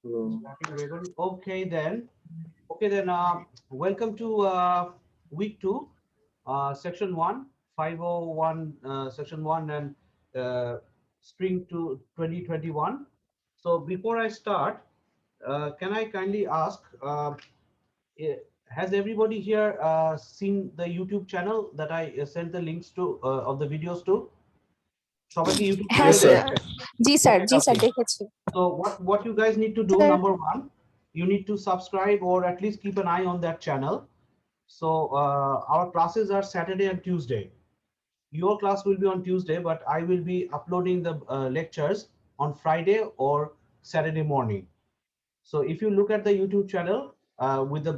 Okay then. Okay then. Welcome to week 2, section 1, 501, section 1, and spring to 2021. So before I start, can I kindly ask, has everybody here seen the YouTube channel that I sent the links to of the videos to? সবাই কি YouTube হ্যাঁ channel sir দেখেছে? জি sir Okay, জি sir lovely. দেখেছি So what you guys need to do, sir number one, you need to subscribe or at least keep an eye on that channel. So our classes are Saturday and Tuesday. Your class will be on Tuesday, but I will be uploading the lectures on Friday or Saturday morning. So if you look at the YouTube channel with the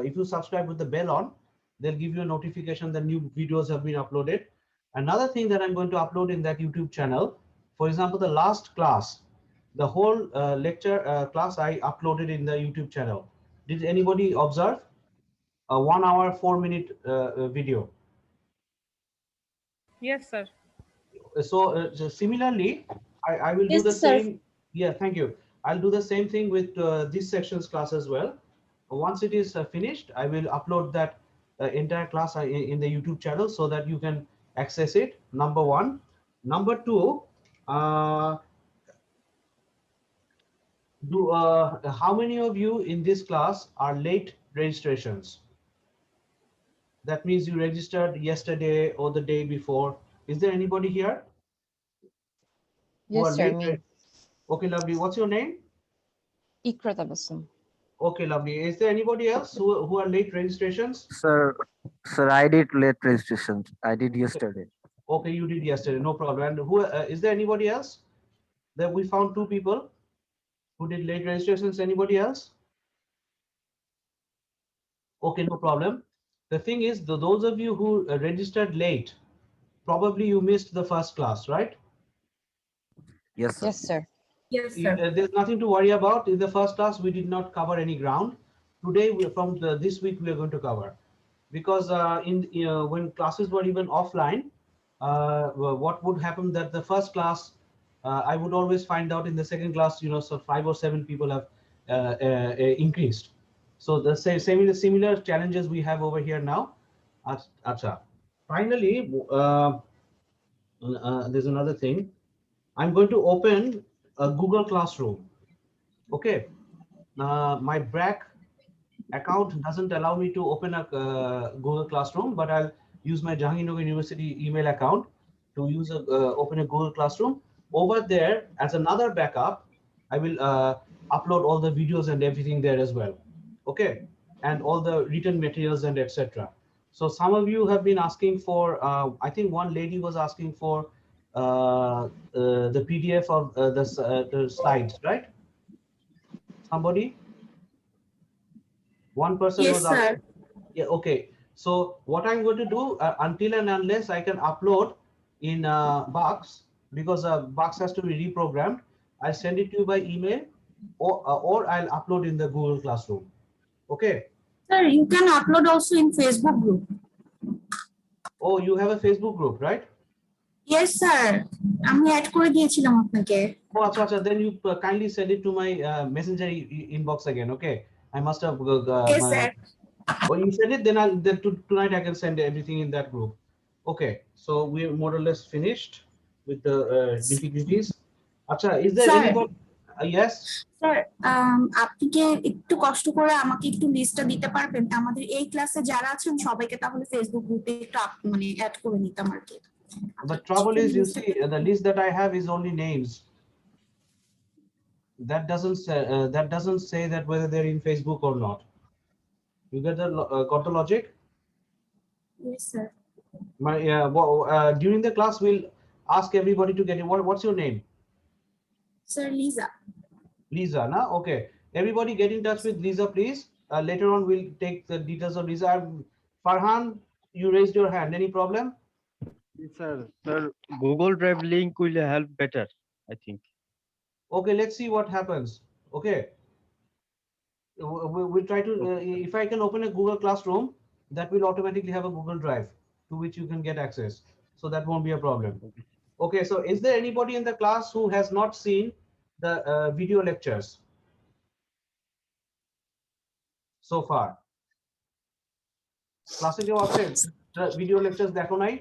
if you subscribe with the bell on, they'll give you a notification that new videos have been uploaded. Another thing that I'm going to upload in that YouTube channel, for example, the last class, the whole lecture class I uploaded in the YouTube channel. Did anybody observe a 1 hour 4 minute video? Yes, sir. So similarly, I will do Yes, the sir. same. Yeah, thank you. I'll do the same thing with this section's class as well. Once it is finished, I will upload that entire class in the YouTube channel so that you can access it. Number one. Number two, how many of you in this class are late registrations? That means you registered yesterday or the day before. Is there anybody here who Yes, are sir, late? me. Okay, lovely. What's your name? Ikra Tabassum. Okay, lovely. Is there anybody else who are late registrations? Sir, I did late registration. I did yesterday. Okay, you did yesterday, no problem. And who is there anybody else? That we found 2 people who did late registrations. Anybody else? Okay, no problem. The thing is, those of you who registered late, probably you missed the first class, right? Yes, sir. Yes, sir. Yes, sir. There's nothing to worry about. In the first class, we did not cover any ground. Today, this week, we are going to cover, because when classes were even offline, what would happen that the first class, I would always find out in the second class, so 5 or 7 people have increased. So the similar challenges we have over here now. Acha. Finally, there's another thing. I'm going to open a Google Classroom. Okay. My BRAC account doesn't allow me to open a Google Classroom, but I'll use my Jahangirnagar University email account to use open a Google Classroom. Over there, as another backup, I will upload all the videos and everything there as well. Okay, and all the written materials and etc. So some of you have been asking for. I think one lady was asking for the PDF of the slides, right? Somebody. One person Yes, was sir. asking. Yeah, okay. So what I'm going to do until and unless I can upload in Box, because Box has to be reprogrammed, I'll send it to you by email, or I'll upload in the Google Classroom. Okay. Sir, you can upload also in Facebook group. Oh, you have a Facebook group, right? Yes, sir. আমি add করে দিয়েছিলাম আপনাকে। Oh, acha, then you kindly send it to my messenger inbox again. Okay. I must have. Yes, sir. When you send it, then tonight I can send everything in that group. Okay, so we're more or less finished with the difficulties. Acha, is there Sir. anybody? Yes. Sir আপনি কি একটু কষ্ট করে আমাকে একটু লিস্টটা দিতে পারবেন আমাদের এই ক্লাসে যারা আছেন সবাইকে তাহলে ফেসবুক গ্রুপে একটু মানে অ্যাড করে নিতাম আর কি The trouble is, you see, the list that I have is only names. That doesn't say that whether they're in Facebook or not. You got the logic? Yes, sir. During the class, we'll ask everybody to get it. What's your name? Sir, Lisa. Lisa, na? Okay. Everybody get in touch with Lisa, please. Later on, we'll take the details of Lisa. Farhan, you raised your hand. Any problem? Yes, sir. Sir, Google Drive link will help better, I think. Okay, let's see what happens. Okay. We'll try to, if I can open a Google Classroom, that will automatically have a Google Drive to which you can get access. So that won't be a problem. Okay, so is there anybody in the class who has not seen the video lectures? so far? ক্লাসে কেউ আছে video lecture দেখো নাই?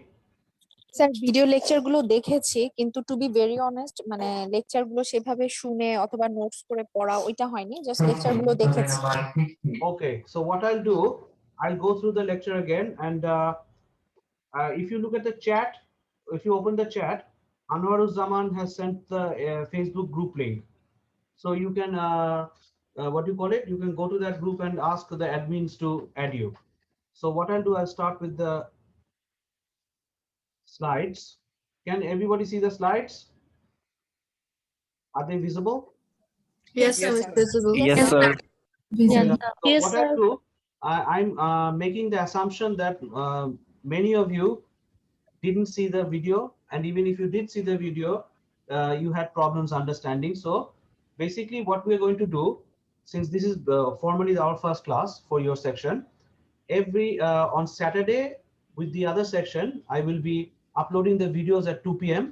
Sir video lecture গুলো দেখেছি, কিন্তু two be very honest মানে lecture গুলো সেভাবে শুনে অথবা নোটস করে পড়া ওইটা হয়নি, জাস্ট লেকচার গুলো দেখেছি। Okay, so what I'll do, I'll go through the lecture again, and if you look at the chat, if you open the chat, Anwaruzzaman has sent the Facebook group link. So you can, what do you call it? You can go to that group and ask the admins to add you. So what I'll do, I'll start with the slides. Can everybody see the slides? Are they visible? Yes, sir. Yes, It's sir. visible. Yes, sir. Okay, now, so Yes, what sir. I do, I'm making the assumption that many of you didn't see the video, and even if you did see the video, you had problems understanding. So basically what we're going to do, since this is formally our first class for your section, every on Saturday with the other section, I will be uploading the videos at 2 p.m.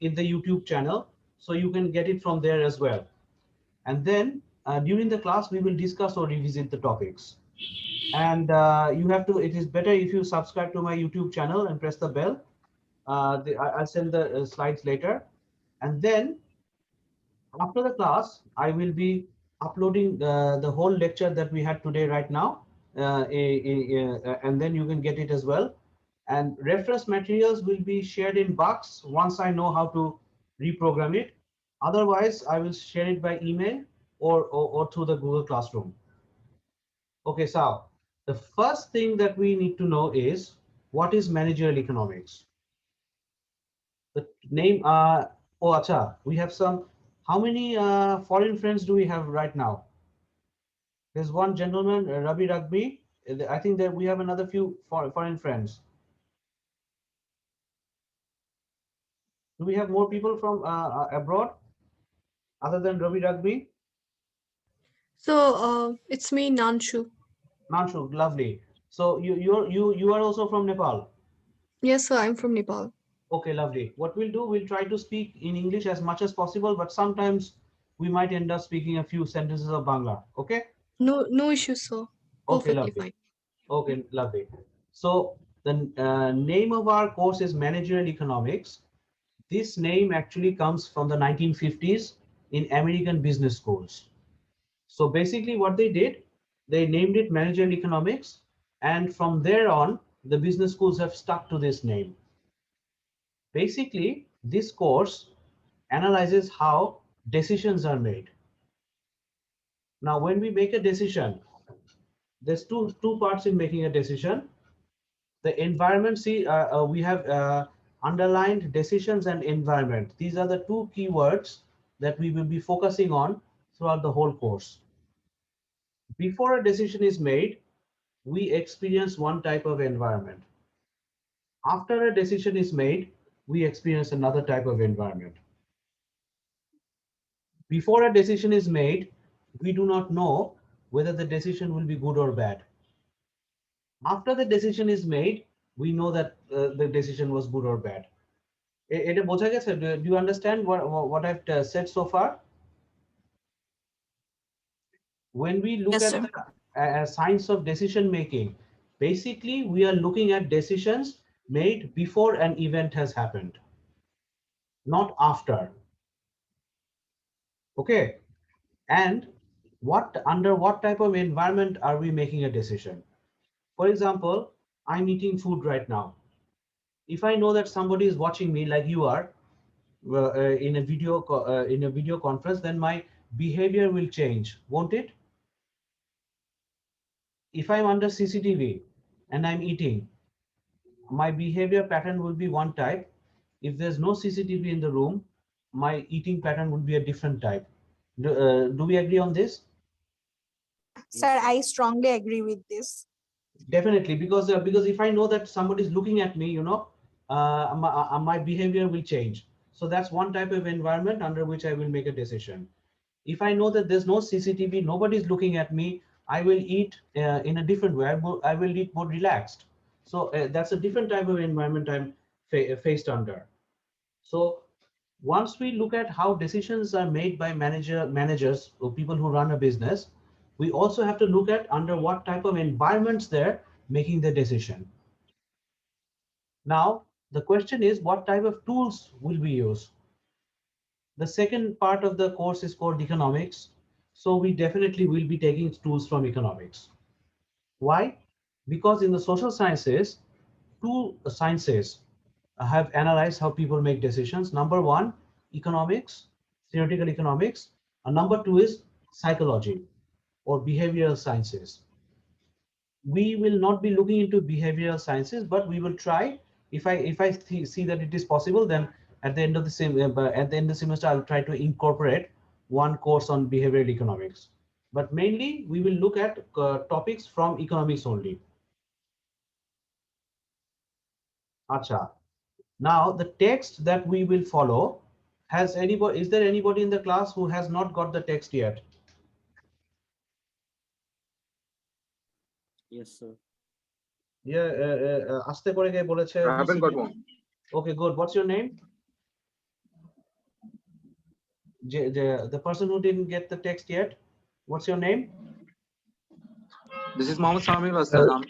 in the YouTube channel, so you can get it from there as well. And then during the class, we will discuss or revisit the topics. And you have to, it is better if you subscribe to my YouTube channel and press the bell. I'll send the slides later. And then after the class, I will be uploading the whole lecture that we had today right now. And then you can get it as well. And reference materials will be shared in Box once I know how to reprogram it. Otherwise, I will share it by email or through the Google Classroom. Okay, so the first thing that we need to know is what is managerial economics? The name, oh, acha, we have some, how many foreign friends do we have right now? There's one gentleman, Rabi Ragbi. I think that we have another few foreign friends. Do we have more people from abroad other than Rabi Ragbi? So it's me, Nanshu. Nanshu, lovely. So you are also from Nepal. Yes, sir. I'm from Nepal. Okay, lovely. What we'll do, we'll try to speak in English as much as possible, but sometimes we might end up speaking a few sentences of Bangla. Okay? No issues, sir. Okay, Perfectly lovely. fine. Okay, lovely. So the name of our course is Managerial Economics. This name actually comes from the 1950s in American business schools. So basically what they did, they named it Managerial Economics, and from there on, the business schools have stuck to this name. Basically, this course analyzes how decisions are made. Now, when we make a decision, there's two parts in making a decision. The environment, see, we have underlined decisions and environment. These are the two keywords that we will be focusing on throughout the whole course. Before a decision is made, we experience one type of environment. After a decision is made, we experience another type of environment. Before a decision is made, we do not know whether the decision will be good or bad. After the decision is made, we know that the decision was good or bad. এটা বোঝা গেছে? Do you understand what I've said so far? When we look Yes, at sir. the science of decision making, basically we are looking at decisions made before an event has happened, not after. Okay, and under what type of environment are we making a decision? For example, I'm eating food right now. If I know that somebody is watching me like you are in a video conference, then my behavior will change, won't it? If I'm under CCTV and I'm eating, my behavior pattern will be one type. If there's no CCTV in the room, my eating pattern would be a different type. Do we agree on this? Sir, I strongly agree with this. Definitely, because if I know that somebody is looking at me, you know, my behavior will change. So that's one type of environment under which I will make a decision. If I know that there's no CCTV, nobody's looking at me, I will eat in a different way. I will eat more relaxed. So that's a different type of environment I'm faced under. So once we look at how decisions are made by managers or people who run a business, we also have to look at under what type of environments they're making the decision. Now, the question is, what type of tools will we use? The second part of the course is called economics. So we definitely will be taking tools from economics. Why? Because in the social sciences, two sciences have analyzed how people make decisions. Number one, economics, theoretical economics. And number two is psychology or behavioral sciences. We will not be looking into behavioral sciences, but we will try. If I see that it is possible, then at the end of the semester, I'll try to incorporate one course on behavioral economics. But mainly, we will look at topics from economics only. Acha. Now, the text that we will follow is there anybody in the class who has not got the text yet? Yes, sir. Yeah, আস্তে করে কে বলেছে? I haven't got one. Okay, good. What's your name? The person who didn't get the text yet. What's your name? This is Mohammed Samir Assalam.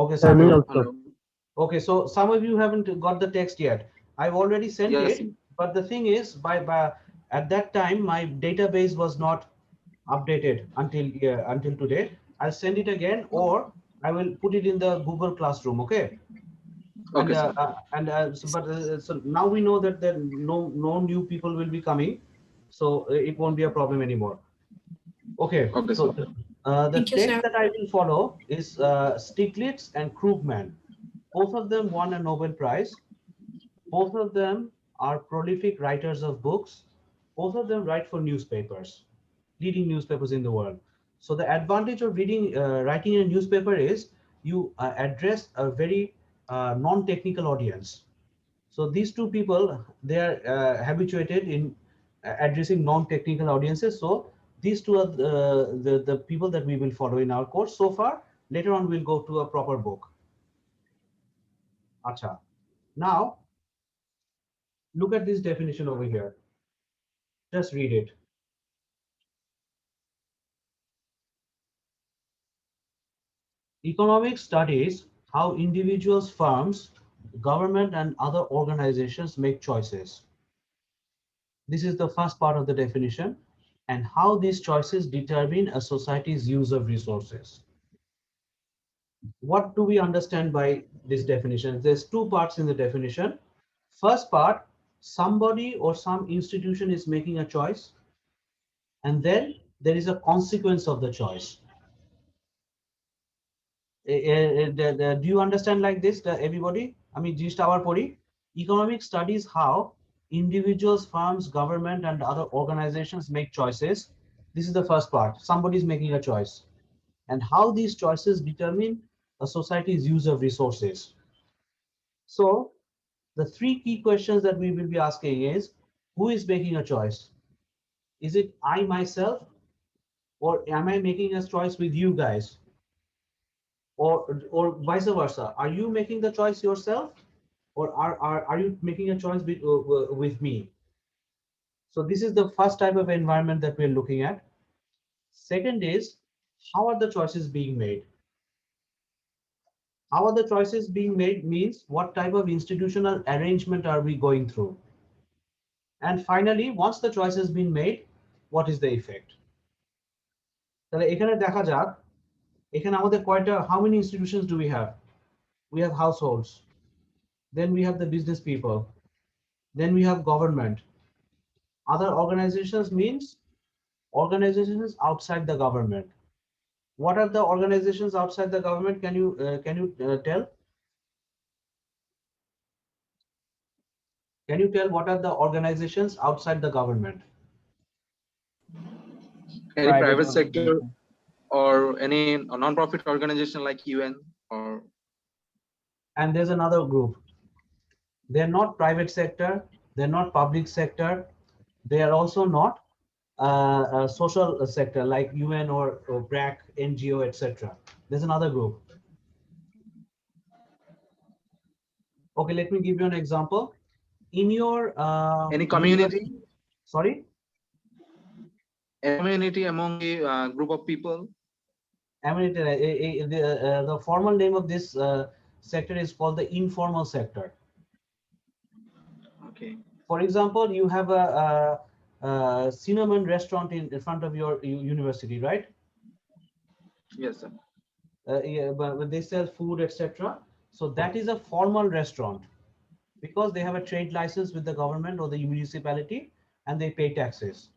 Okay, Me Samir. also. Hello. Okay, so some of you haven't got the text yet. I've already sent Yes. it, but the thing is, by at that time my database was not updated until today. I'll send it again, or I will put it in the Google Classroom. Okay. Okay, sir. So now we know that there no new people will be coming, so it won't be a problem anymore. Okay. Okay, So sir. the Thank you, text sir. that I will follow is Stiglitz and Krugman. Both of them won a Nobel Prize. Both of them are prolific writers of books. Both of them write for newspapers, leading newspapers in the world. So the advantage of writing a newspaper is you address a very non-technical audience. So these two people, they are habituated in addressing non-technical audiences. So these two are the people that we will follow in our course so far. Later on, we'll go to a proper book. Acha. Now, look at this definition over here. Just read it. Economics studies how individuals, firms, government, and other organizations make choices. This is the first part of the definition, and how these choices determine a society's use of resources. What do we understand by this definition? There's two parts in the definition. First part, somebody or some institution is making a choice, and then there is a consequence of the choice. Do you understand like this, everybody? I mean, just our pori. Economics studies how individuals, firms, government, and other organizations make choices. This is the first part. Somebody is making a choice, and how these choices determine a society's use of resources. So, the three key questions that we will be asking is, who is making a choice? Is it I myself, or am I making a choice with you guys? Or vice versa? Are you making the choice yourself, or are you making a choice with me? So this is the first type of environment that we're looking at. Second is, how are the choices being made? How are the choices being made means what type of institutional arrangement are we going through? And finally, once the choice has been made, what is the effect? তাহলে এখানে দেখা যাক, এখানে আমাদের কয়টা, how many institutions do we have? We have households. Then we have the business people. Then we have government. Other organizations means organizations outside the government. What are the organizations outside the government? Can you tell? Can you tell what are the organizations outside the government? Any private sector or any non-profit organization like UN or. And there's another group. They're not private sector. They're not public sector. They are also not social sector like UN or BRAC, NGO, etc. There's another group. Okay, let me give you an example. In your Any community? Sorry? amenity among a group of people. Amenity, the formal name of this sector is called the informal sector. Okay. For example, you have a cinnamon restaurant in front of your university, right? Yes, sir. Yeah, but they sell food, etc. So that is a formal restaurant because they have a trade license with the government or the municipality and they pay taxes.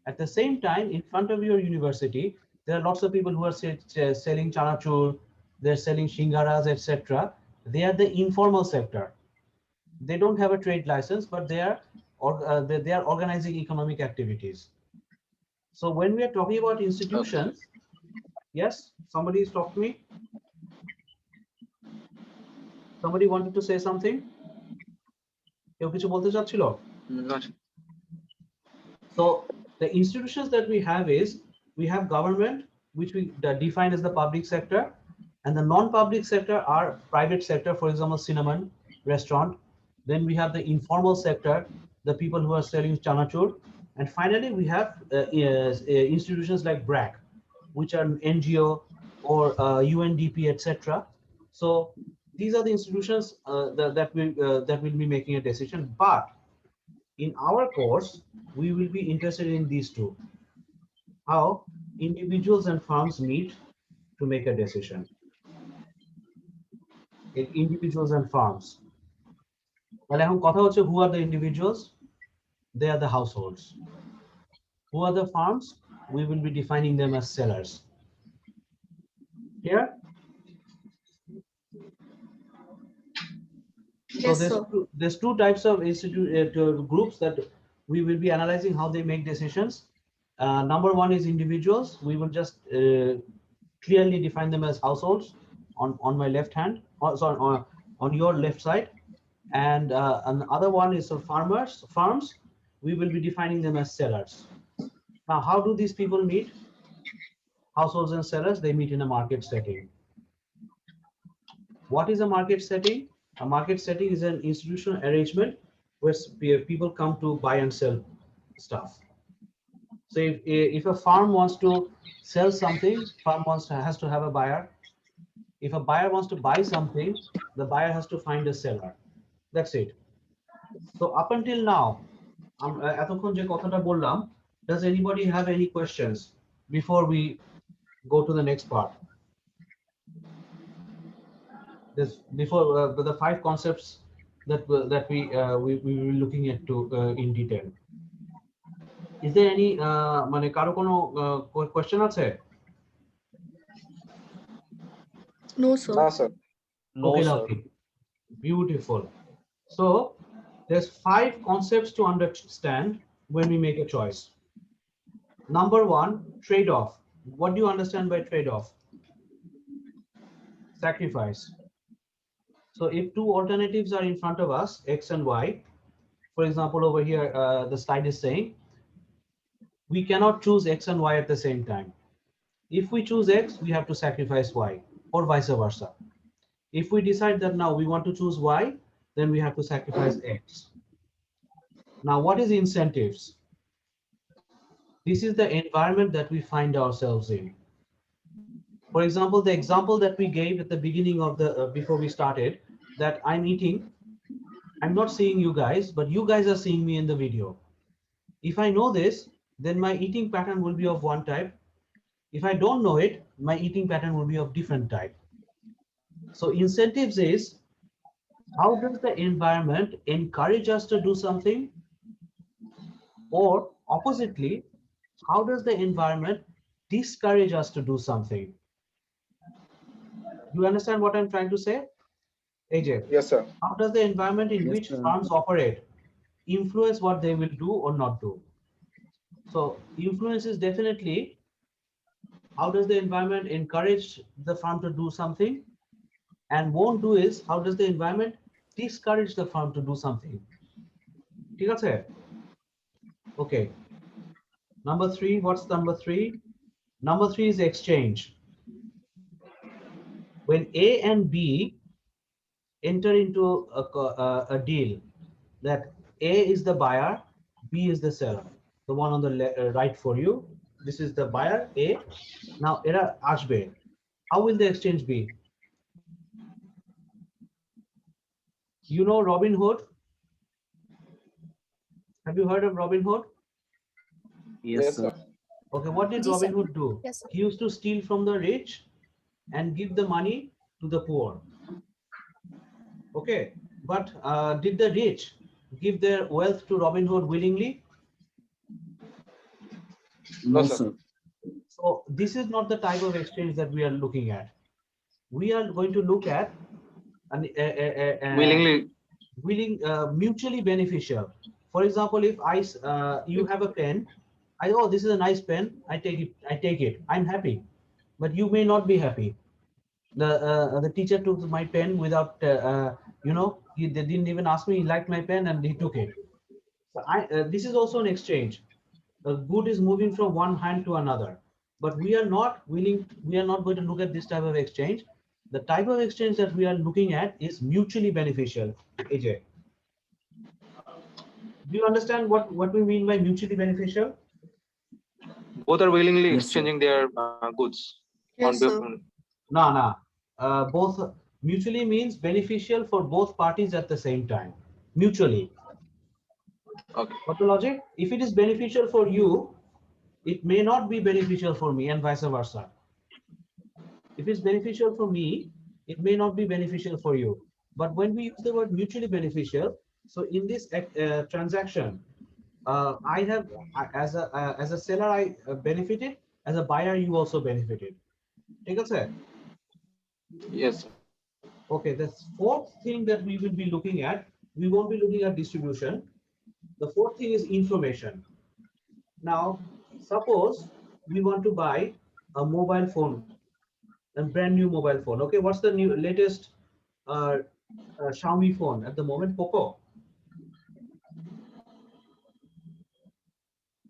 At the same time, in front of your university, there are lots of people who are selling chanachur, they're selling shingaras, etc. They are the informal sector. They don't have a trade license, but they are organizing economic activities. So when we are talking about institutions, yes, somebody stopped me. Somebody wanted to say something. কেউ কিছু বলতে চাচ্ছিল? Not. So the institutions that we have is, we have government, which we define as the public sector, and the non-public sector are private sector, for example, cinnamon restaurant. Then we have the informal sector, the people who are selling chanachur. And finally, we have institutions like BRAC, which are NGO or UNDP, etc. So these are the institutions that will be making a decision. But in our course, we will be interested in these two: how individuals and firms meet to make a decision. Individuals and firms. তাহলে এখন কথা হচ্ছে, who are the individuals? They are the households. Who are the firms? We will be defining them as sellers. Here. So Yes, sir. there's two types of groups that we will be analyzing how they make decisions. Number one is individuals. We will just clearly define them as households on my left hand, sorry, on your left side. And another one is farms. We will be defining them as sellers. Now, how do these people meet? Households and sellers, they meet in a market setting. What is a market setting? A market setting is an institutional arrangement where people come to buy and sell stuff. So if a farm wants to sell something, farm has to have a buyer. If a buyer wants to buy something, the buyer has to find a seller. That's it. So up until now, এতক্ষণ যে কথাটা বললাম, does anybody have any questions before we go to the next part? This before the 5 concepts that we will be looking at in detail. Is there any মানে কারো কোনো question আছে? No, sir. No, sir. No, Okay, sir. lovely. Beautiful. So there's 5 concepts to understand when we make a choice. Number 1, trade-off. What do you understand by trade-off? Sacrifice. So if 2 alternatives are in front of us, X and Y, for example, over here, the slide is saying, we cannot choose X and Y at the same time. If we choose X, we have to sacrifice Y, or vice versa. If we decide that now we want to choose Y, then we have to sacrifice X. Now, what is incentives? This is the environment that we find ourselves in. For example, the example that we gave at the beginning of the, before we started, that I'm eating, I'm not seeing you guys, but you guys are seeing me in the video. If I know this, then my eating pattern will be of one type. If I don't know it, my eating pattern will be of different type. So incentives is, how does the environment encourage us to do something? Or oppositely, how does the environment discourage us to do something? You understand what I'm trying to say? AJ? Yes, sir. How does the environment in Yes, which sir. farms operate influence what they will do or not do? So influence is definitely, how does the environment encourage the farm to do something? And won't do is, how does the environment discourage the farm to do something? ঠিক আছে? Okay. Number 3, what's number 3? Number 3 is exchange. When A and B enter into a deal, that A is the buyer, B is the seller, the one on the right for you, This is the buyer A. Now era ashbe. How will the exchange be? You know Robinhood? Have you heard of Robinhood? Yes, sir. Okay, what did Ji, sir. Robinhood do? Yes, sir. He used to steal from the rich and give the money to the poor. Okay, but did the rich give their wealth to Robinhood willingly? No, sir. sir. So this is not the type of exchange that we are looking at. We are going to look at Willingly. mutually beneficial. For example, if you have a pen, oh, this is a nice pen, I take it, I'm happy, but you may not be happy. The teacher took my pen without they didn't even ask me, he liked my pen and he took it. So this is also an exchange. A good is moving from one hand to another, but we are not going to look at this type of exchange. The type of exchange that we are looking at is mutually beneficial. AJ, do you understand what we mean by mutually beneficial? Both are willingly Yes, sir. exchanging their goods. Yes, sir. No. Both mutually means beneficial for both parties at the same time. Mutually. Okay. What the logic? If it is beneficial for you, it may not be beneficial for me, and vice versa. If it's beneficial for me, it may not be beneficial for you. But when we use the word mutually beneficial, so in this transaction, I have as a seller I benefited, as a buyer you also benefited. Take a sec. Yes, sir. Okay, the fourth thing that we will be looking at, we won't be looking at distribution. The fourth thing is information. Now, suppose we want to buy a mobile phone, a brand new mobile phone. Okay, what's the latest Xiaomi phone at the moment? Poco.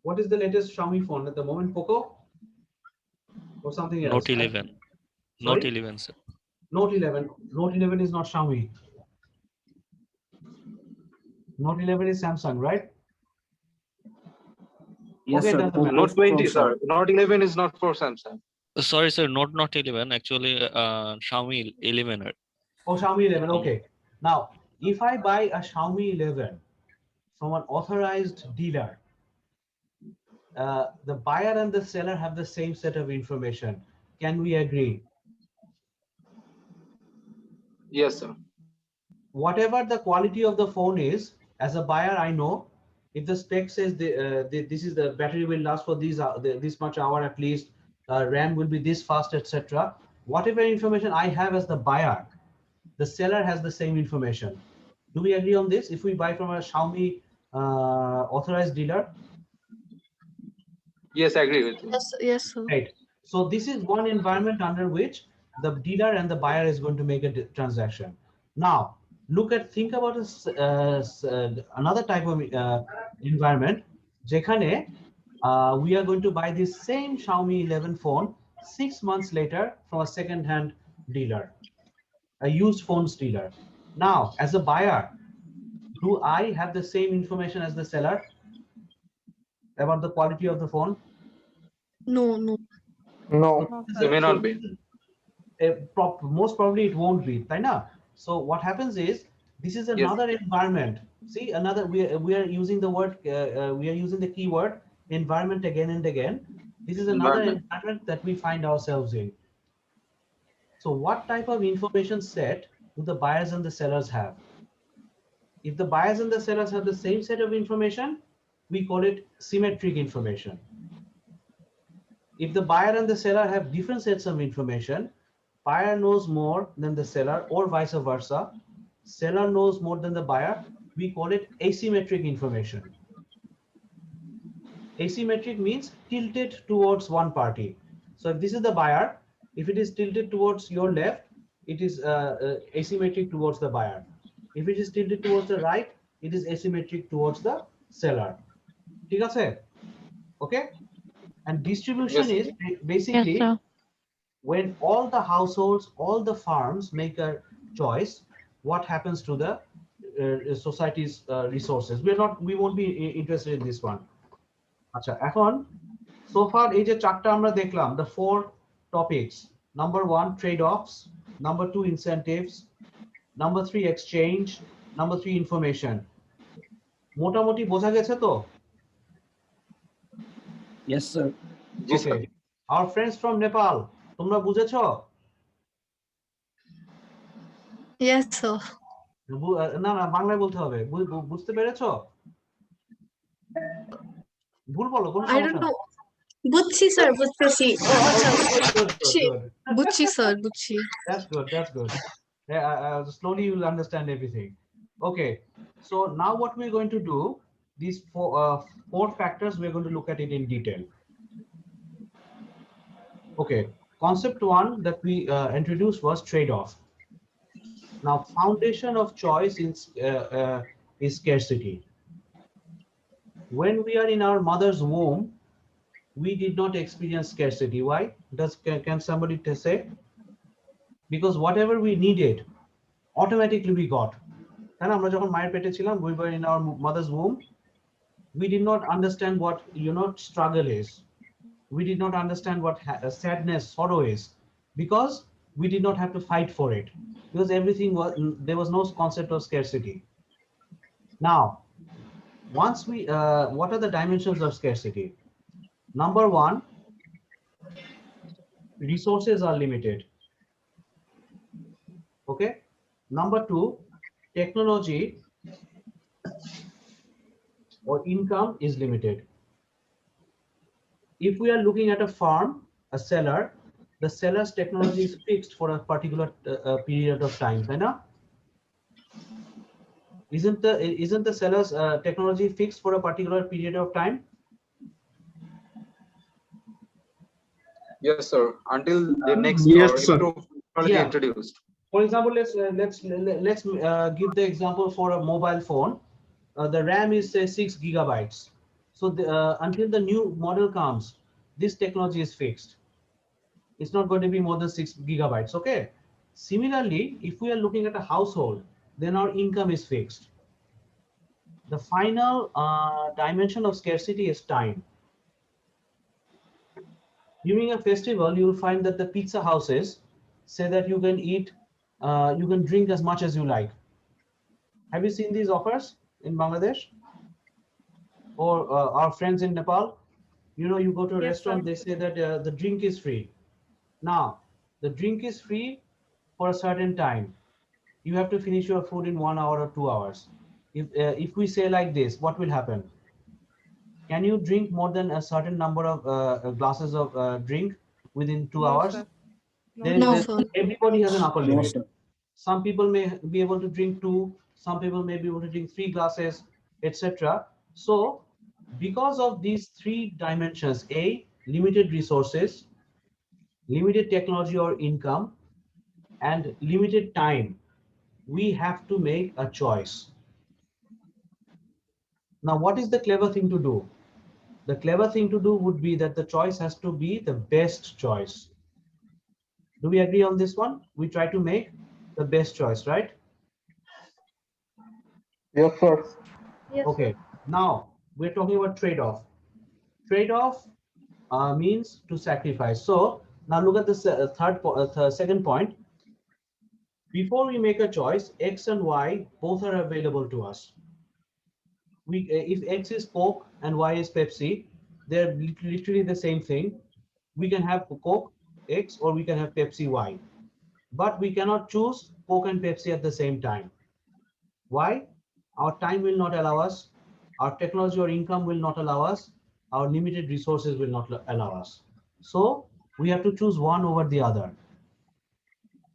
What is the latest Xiaomi phone at the moment? Poco or something else? Note 11. Note 11, sir. Note 11. Note 11 is not Xiaomi. Note 11 is Samsung, right? Yes, Okay, sir. doesn't matter. Note 20, sir. Note 11 is not for Samsung. Sorry, sir. Not 11. Actually, Xiaomi 11. Oh, Xiaomi 11. Okay. Now, if I buy a Xiaomi 11 from an authorized dealer, the buyer and the seller have the same set of information. Can we agree? Yes, sir. Whatever the quality of the phone is, as a buyer, I know if the spec says this is the battery will last for this much hour at least, RAM will be this fast, etc. Whatever information I have as the buyer, the seller has the same information. Do we agree on this? If we buy from a Xiaomi authorized dealer? Yes, I agree with you. Yes, sir. Right. So this is one environment under which the dealer and the buyer is going to make a transaction. Now, think about another type of environment. Jekhane, we are going to buy this same Xiaomi 11 phone 6 months later from a second-hand dealer, a used phones dealer. Now, as a buyer, do I have the same information as the seller about the quality of the phone? No. No. They may not be. Most probably it won't be, right? So what happens is, this is another environment. See, we are using the word, we are using the keyword environment again and again. This is another environment that we find ourselves in. So what type of information set do the buyers and the sellers have? If the buyers and the sellers have the same set of information, we call it symmetric information. If the buyer and the seller have different sets of information, buyer knows more than the seller or vice versa, seller knows more than the buyer, we call it asymmetric information. Asymmetric means tilted towards one party. So if this is the buyer, if it is tilted towards your left, it is asymmetric towards the buyer. If it is tilted towards the right, it is asymmetric towards the seller. ঠিক আছে? Okay? And distribution is basically when all the households, all the farms make a choice, what happens to the society's resources. We won't be interested in this one. আচ্ছা, এখন So far এই যে চারটা আমরা দেখলাম, the four topics. Number 1 trade-offs, number 2 incentives, number 3 exchange, number 3 information. মোটামুটি বোঝা গেছে তো? Yes, sir. Okay. Our friends from Nepal, তোমরা বুঝেছো? Yes, sir. না না বাংলায় বলতে হবে, বুঝতে পেরেছো? ভুল বলো, কোনো I don't সমস্যা নেই। know. বুঝছি স্যার, বুঝতেছি। ও আচ্ছা, Good, বুঝছি, good. বুঝছি স্যার, বুঝছি। That's good. That's good. Yeah, slowly you will understand everything. Okay. So now what we're going to do, these four factors, we're going to look at it in detail. Okay. Concept 1 that we introduced was trade-off. Now, foundation of choice is scarcity. When we are in our mother's womb, we did not experience scarcity. Why? Can somebody say? Because whatever we needed, automatically we got. And আমরা যখন মায়ের পেটে ছিলাম, we were in our mother's womb, we did not understand what struggle is. We did not understand what sadness, sorrow is, because we did not have to fight for it, because everything was, there was no concept of scarcity. Now, once we what are the dimensions of scarcity? Number 1, resources are limited. Okay. Number 2, technology or income is limited. If we are looking at a farm, a seller, the seller's technology is fixed for a particular period of time, right? Isn't the seller's technology fixed for a particular period of time? Yes, sir. Until the next Yes, or sir. improved technology Yeah. introduced. For example, let's give the example for a mobile phone. The RAM is say 6 gigabytes. So until the new model comes, this technology is fixed. It's not going to be more than 6 gigabytes. Okay. Similarly, if we are looking at a household, then our income is fixed. The final dimension of scarcity is time. During a festival, you will find that the pizza houses say that you can eat, you can drink as much as you like. Have you seen these offers in Bangladesh? Or our friends in Nepal? You go to a Yes, restaurant, sir. they say that the drink is free. Now, the drink is free for a certain time. You have to finish your food in 1 hour or 2 hours. If we say like this, what will happen? Can you drink more than a certain number of glasses of drink within 2 No, hours? sir. No, sir. Everybody has an upper No, limit. sir. Some people may be able to drink 2, some people may be able to drink 3 glasses, etc. So because of these 3 dimensions, A, limited resources, limited technology or income, and limited time, we have to make a choice. Now, what is the clever thing to do? The clever thing to do would be that the choice has to be the best choice. Do we agree on this one? We try to make the best choice, right? Yes, sir. Okay. Now we're talking about trade-off. Trade-off means to sacrifice. So now look at the second point. Before we make a choice, X and Y both are available to us. If X is Coke and Y is Pepsi, they're literally the same thing. We can have Coke X or we can have Pepsi Y, but we cannot choose Coke and Pepsi at the same time. Why? Our time will not allow us, our technology or income will not allow us, our limited resources will not allow us. So we have to choose one over the other.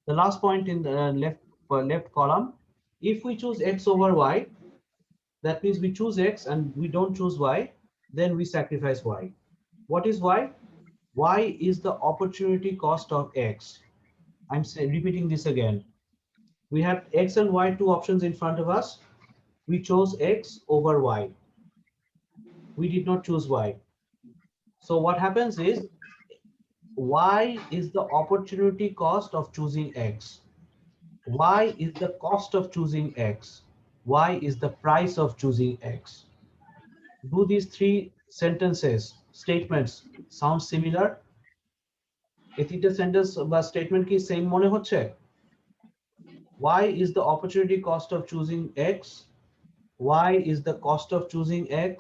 The last point in the left column, if we choose X over Y, that means we choose X and we don't choose Y, then we sacrifice Y. What is Y? Y is the opportunity cost of X. I'm repeating this again. We have X and Y, 2 options in front of us. We chose X over Y. We did not choose Y. So what happens is Y is the opportunity cost of choosing X. Y is the cost of choosing X. Y is the price of choosing X. Do these 3 sentences statements sound similar? এই তিনটা sentence বা statement কি same মনে হচ্ছে? Why is the opportunity cost of choosing X? Why is the cost of choosing X?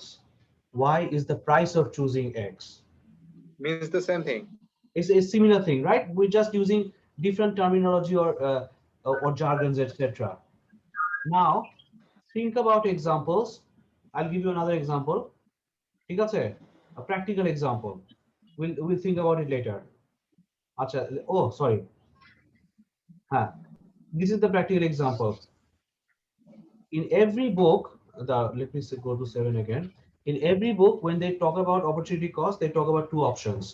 Why is the price of choosing X? Means the same thing. It's a similar thing, right? We're just using different terminology or jargons, etc. Now, think about examples. I'll give you another example. ঠিক আছে? A practical example. We'll think about it later. আচ্ছা, oh, sorry. This is the practical example. In every book, let me go to 7 again. In every book, when they talk about opportunity cost, they talk about two options.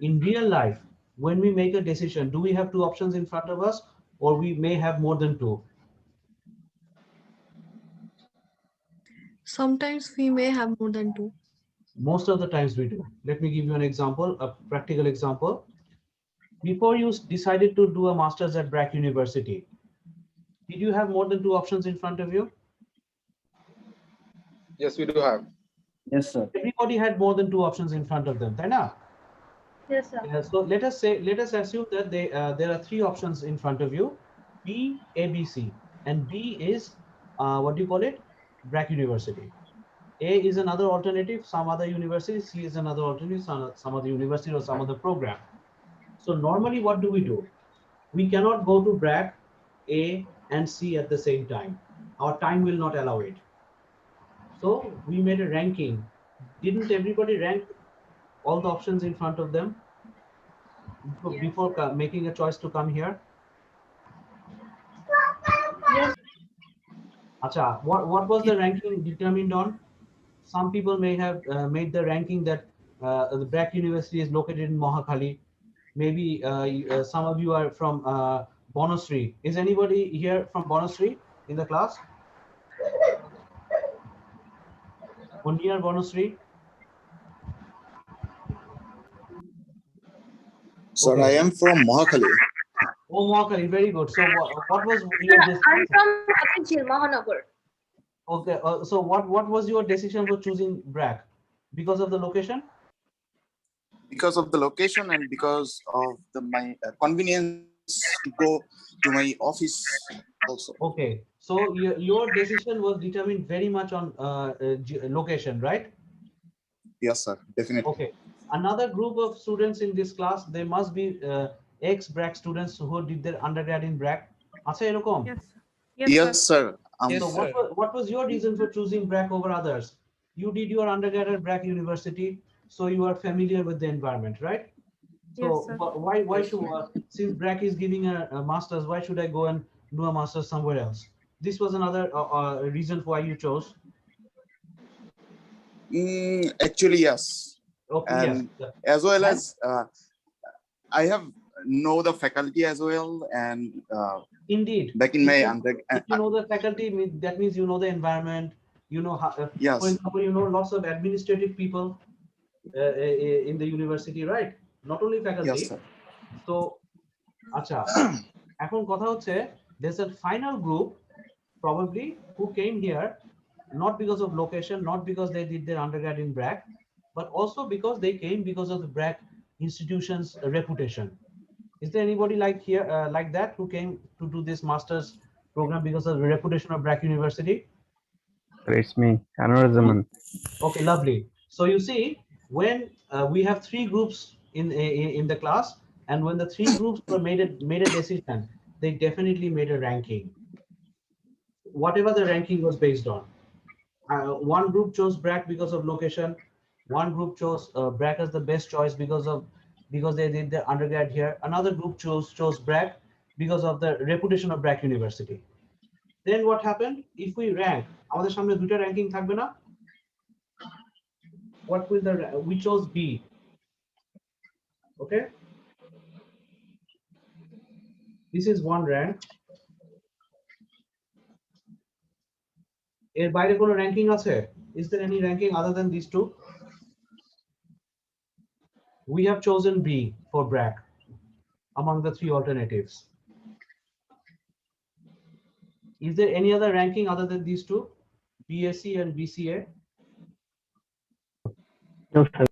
In real life, when we make a decision, do we have two options in front of us, or we may have more than two? Sometimes we may have more than two. Most of the times we do. Let me give you an example, a practical example. Before you decided to do a master's at Brack University, did you have more than two options in front of you? Yes, we do have. Yes, sir. Everybody had more than two options in front of them, right now? Yes, sir. So let us assume that there are three options in front of you: B, A, B, C, and B is what do you call it? Brack University. A is another alternative, some other university. C is another alternative, some other university or some other program. So normally, what do? We cannot go to Brack, A, and C at the same time. Our time will not allow it. So we made a ranking. Didn't everybody rank all the options in front of them before making a choice to come here? Yes. Acha, what was the ranking determined on? Some people may have made the ranking that the Brack University is located in Mohakhali. Maybe some of you are from Bonasri. Is anybody here from Bonasri in the class? Or near Bonasri? Sir, Okay. I am from Mohakhali. Oh, Mohakhali, very good. So what was Sir, your I'm decision? from Apanjil, Mahanagar. Okay, so what was your decision for choosing Brack? Because of the location? Because of the location and because of my convenience to go to my office also. Okay, so your decision was determined very much on location, right? Yes, sir, definitely. Okay, another group of students in this class, they must be ex-Brack students who did their undergrad in Brack. আচ্ছা এরকম? Yes, sir. So what was your reason for choosing Brack over others? You did your undergrad at Brack University, so you are familiar with the environment, right? So why should since Brack is giving a master's, why should I go and do a master's somewhere else? This was another reason why you chose. Actually, yes. Okay, And yes. as well as I have know the faculty as well, and Indeed. back in my If you know the faculty, that means you know the environment. You know how. Yes. For example, you know lots of administrative people in the university, right? Not only faculty. Yes, sir. So, acha. এখন কথা হচ্ছে, there's a final group probably who came here not because of location, not because they did their undergrad in Brack, but also because they came because of the Brack institution's reputation. Is there anybody like here like that who came to do this master's program because of the reputation of Brack University? It's me, Anwar Zaman. Okay, lovely. So you see, when we have three groups in the class, and when the three groups were made a decision, they definitely made a ranking. Whatever the ranking was based on. One group chose Brack because of location. One group chose Brack as the best choice because they did their undergrad here. Another group chose Brack because of the reputation of Brack University. Then what happened? If we rank, আমাদের সামনে দুটো ranking থাকবে না? What will we chose B. Okay. This is one rank. এর বাইরে কোনো ranking আছে? Is there any ranking other than these two? We have chosen B for Brack among the three alternatives. Is there any other ranking other than these two? BSc and BCA? No, sir.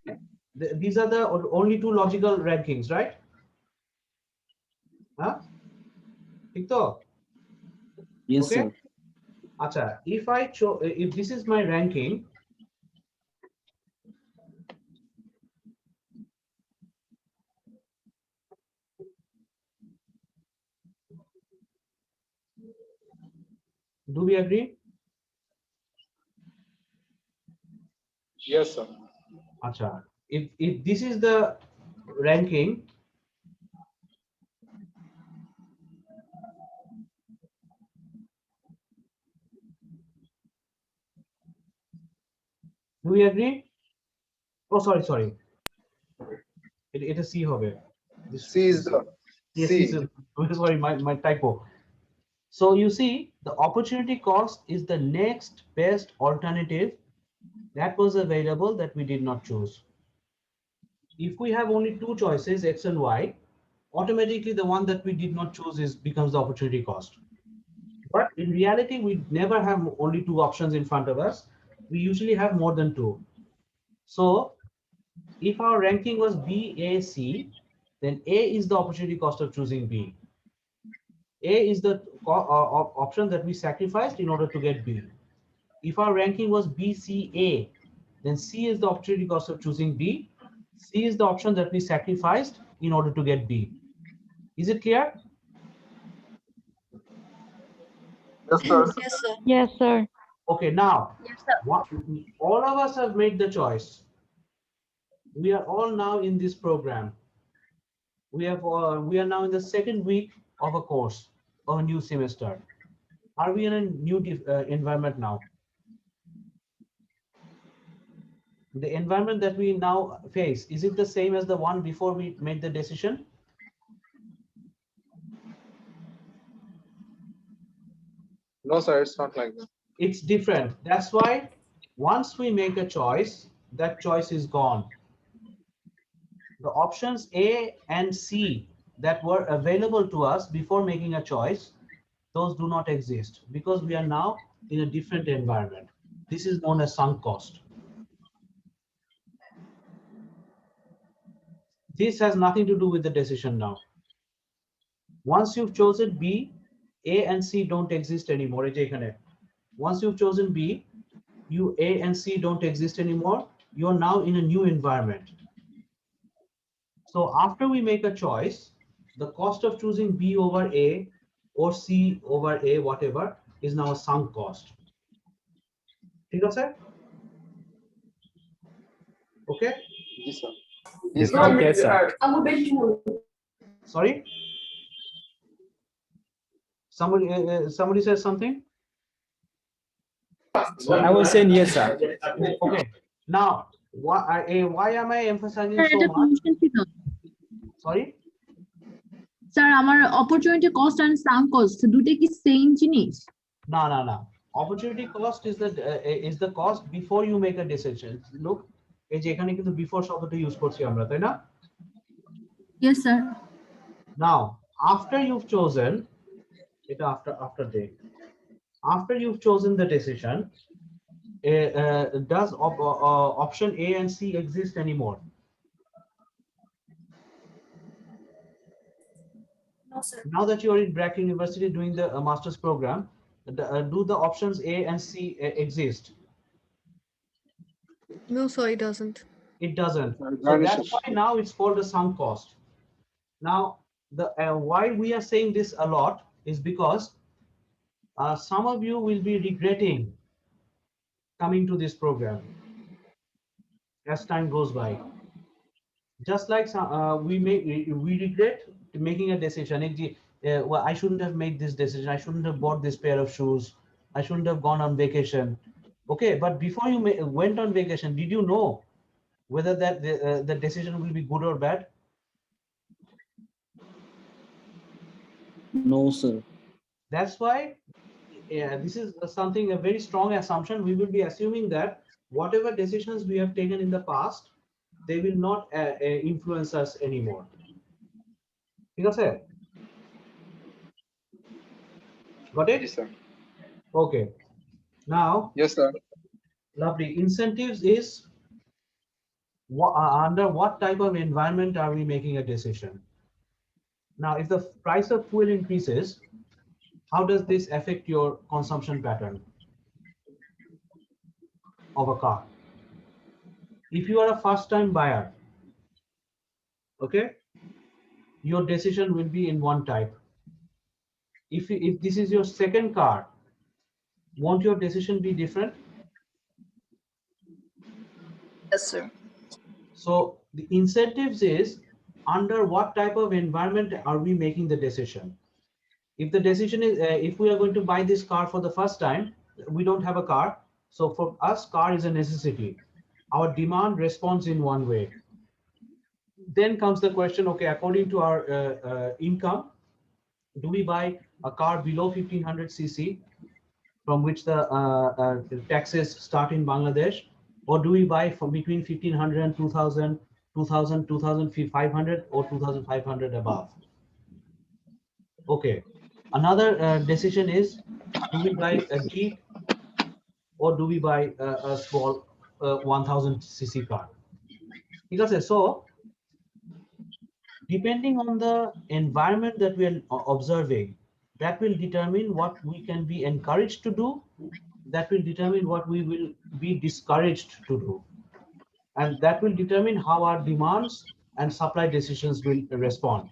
These are the only two logical rankings, right? Huh? Yes, Okay. sir. Acha, if this is my ranking, do we agree? Yes, sir. Acha, if this is the ranking, do we agree? Oh, sorry. It is C hobe. This C is the yes, C. sorry, my typo. So you see, the opportunity cost is the next best alternative that was available that we did not choose. If we have only two choices, X and Y, automatically the one that we did not choose becomes the opportunity cost. But in reality, we never have only two options in front of us. We usually have more than two. So if our ranking was B, A, C, then A is the opportunity cost of choosing B. A is the option that we sacrificed in order to get B. If our ranking was B, C, A, then C is the opportunity cost of choosing B. C is the option that we sacrificed in order to get B. Is it clear? Yes, sir. Yes, sir. Yes, sir. Okay, now, Yes, sir. all of us have made the choice. We are all now in this program. We are now in the second week of a course of a new semester. Are we in a new environment now? The environment that we now face, is it the same as the one before we made the decision? No, sir. It's not like that. It's different. That's why once we make a choice, that choice is gone. The options A and C that were available to us before making a choice, those do not exist because we are now in a different environment. This is known as sunk cost. This has nothing to do with the decision now. Once you've chosen B, A and C don't exist anymore. Once you've chosen B, A and C don't exist anymore. You're now in a new environment. So after we make a choice, the cost of choosing B over A or C over A, whatever, is now a sunk cost. ठीक है sir? Okay? Yes, sir. Yes, sir. Yes, sir. Sorry? Somebody says something? I was saying yes, sir. Okay. Now, why am I emphasizing so much? Sorry? Sir, আমার opportunity cost and sunk cost দুটো কি same জিনিস? No. Opportunity cost is the cost before you make a decision. Look, এই যে এখানে কিন্তু before শব্দটা use করছি আমরা, তাই না? Yes, sir. Now, after you've chosen it, after you've chosen the decision, does option A and C exist anymore? No, sir. Now that you are in Brack University doing the master's program, do the options A and C exist? No, sir, it doesn't. It doesn't. So that's why now it's called a sunk cost. Now, the why we are saying this a lot is because some of you will be regretting coming to this program as time goes by. Just like we regret making a decision. Well, I shouldn't have made this decision. I shouldn't have bought this pair of shoes. I shouldn't have gone on vacation. Okay, but before you went on vacation, did you know whether that the decision will be good or bad? No, sir. That's why this is something, a very strong assumption. We will be assuming that whatever decisions we have taken in the past, they will not influence us anymore. ঠিক আছে? Got it? Yes, sir. Under what type of environment are we making a decision? Now, if the price of fuel increases, how does this affect your consumption pattern of a car? If you are a first-time buyer, okay, your decision will be in one type. If this is your second car, won't your decision be different? Yes, sir. So the incentives is under what type of environment are we making the decision? If the decision is, if we are going to buy this car for the first time, we don't have a car. So for us, car is a necessity. Our demand responds in one way. Then comes the question, okay, according to our income, do we buy a car below 1500 cc from which the taxes start in Bangladesh, or do we buy from between 1500 and 2000, 2000, 2500 or 2500 above? Okay. Another decision is, do we buy a Jeep or do we buy a small 1000 cc car? Because so depending on the environment that we are observing, that will determine what we can be encouraged to do, that will determine what we will be discouraged to do, and that will determine how our demands and supply decisions will respond.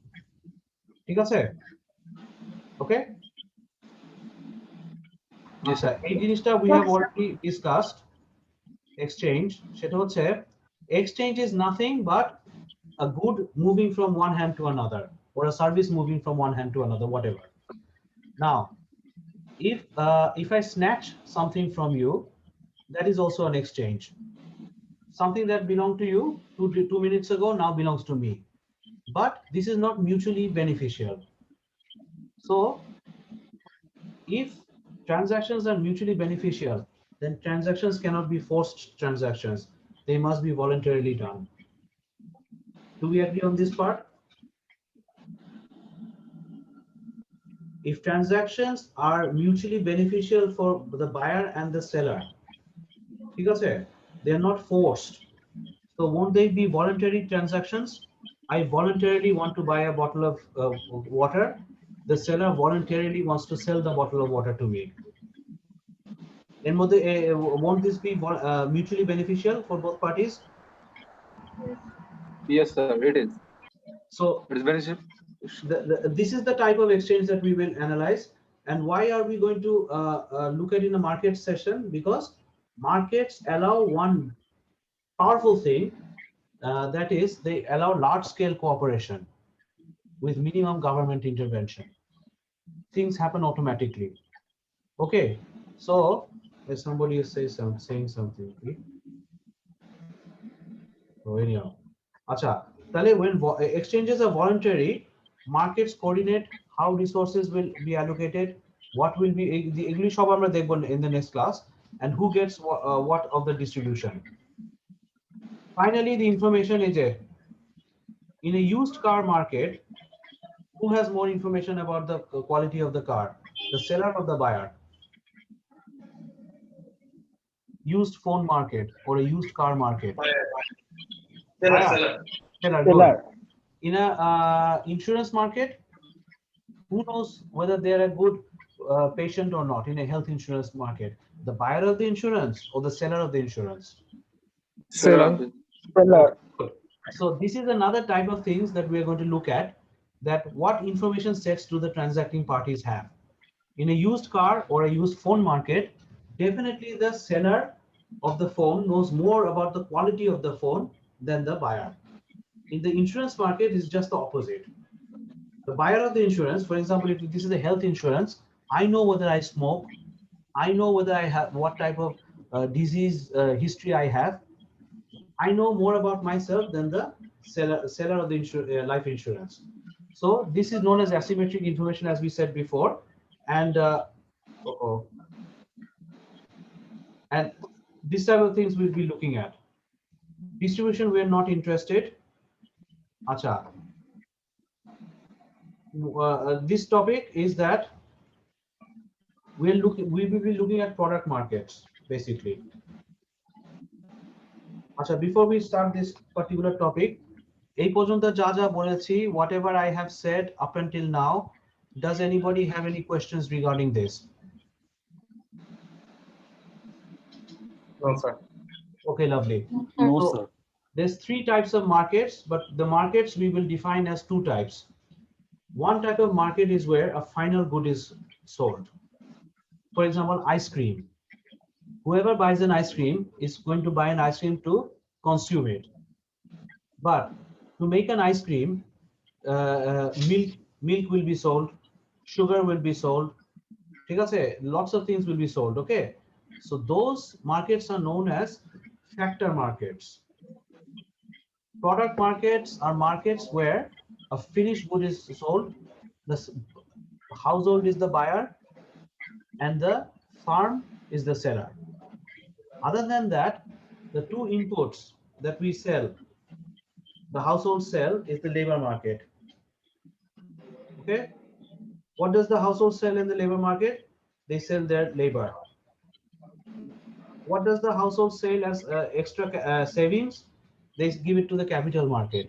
Okay? Yes, sir. এই জিনিসটা we have already discussed. Exchange, সেটা হচ্ছে exchange is nothing but a good moving from one hand to another, or a service moving from one hand to another, whatever. Now, if I snatch something from you, that is also an exchange. Something that belonged to you 2 minutes ago now belongs to me, but this is not mutually beneficial. So if transactions are mutually beneficial, then transactions cannot be forced transactions. They must be voluntarily done. Do we agree on this part? If transactions are mutually beneficial for the buyer and the seller, because they are not forced, so won't they be voluntary transactions? I voluntarily want to buy a bottle of water. The seller voluntarily wants to sell the bottle of water to me. And won't this be mutually beneficial for both parties? Yes, sir, it is. So it is beneficial. This is the type of exchange that we will analyze. And why are we going to look at in a market session? Because markets allow one powerful thing, that is, they allow large-scale cooperation with minimum government intervention. Things happen automatically. Okay, so if somebody is saying something, okay? So anyhow, acha, when exchanges are voluntary, markets coordinate how resources will be allocated, what will be the English in the next class, and who gets what of the distribution. Finally, the information is in a used car market, who has more information about the quality of the car, the seller or the buyer? Used phone market or a used car market? Seller. Good. In a insurance market, who knows whether they're a good patient or not in a health insurance market? The buyer of the insurance or the seller of the insurance? Seller. So this is another type of things that we are going to look at, that what information sets do the transacting parties have. In a used car or a used phone market, definitely the seller of the phone knows more about the quality of the phone than the buyer. In the insurance market, it's just the opposite. The buyer of the insurance, for example, if this is a health insurance, I know whether I smoke, I know whether I have what type of disease history I have. I know more about myself than the seller of the life insurance. So this is known as asymmetric information, as we said before, and and this type of things we'll be looking at. Distribution, we are not interested. Acha. This topic is that we will be looking at product markets basically. আচ্ছা, before we start this particular topic, এই পর্যন্ত যা যা বলেছি, whatever I have said up until now, does anybody have any questions regarding this? No, sir. Okay, lovely. No, So there's 3 types of markets, but the markets we will define as 2 types. One type of market is where a final good is sold. For example, ice cream. Whoever buys an ice cream is going to buy an ice cream to consume it. But to make an ice cream, milk will be sold, sugar will be sold, lots of things will be sold. Okay, so those markets are known as factor markets. Product markets are markets where a finished good is sold, the household is the buyer, and the farm is the seller. Other than that, the 2 inputs that we sell, the household sell, is the labor market. Okay, what does the household sell in the labor market? They sell their labor. What does the household sell as extra savings? They give it to the capital market.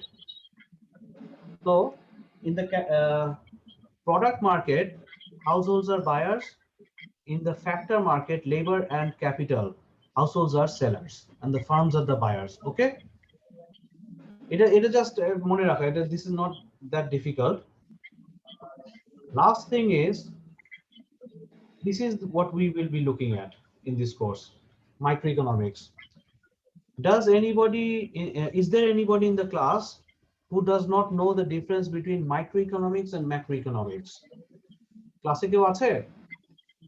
So in the product market, households are buyers. In the factor market, labor and capital, households are sellers, and the farms are the buyers. Okay, it is just mone rakha, this is not that difficult. Last thing is, this is what we will be looking at in this course, microeconomics. Does anybody is there anybody in the class who does not know the difference between microeconomics and macroeconomics? ক্লাসে কেউ আছে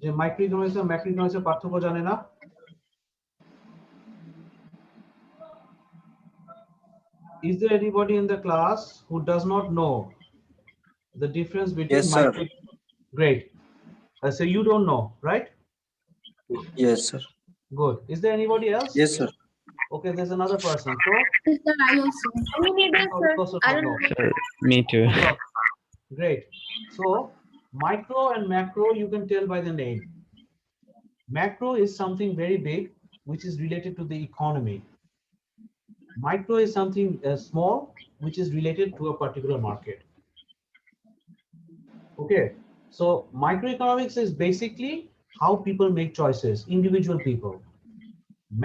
যে মাইক্রোইকোনমিক্স আর ম্যাক্রোইকোনমিক্স এর পার্থক্য জানে না? Is there anybody in the class who does not know the difference between Yes, sir. Great. So you don't know, right? Yes, sir. Good. Is there anybody else? Yes, sir. Okay, there's another person. So Yes, sir, I also. Me neither, sir. I don't know. Me too. Great. So micro and macro you can tell by the name. Macro is something very big which is related to the economy. Micro is something small which is related to a particular market. Okay, so microeconomics is basically how people make choices, individual people.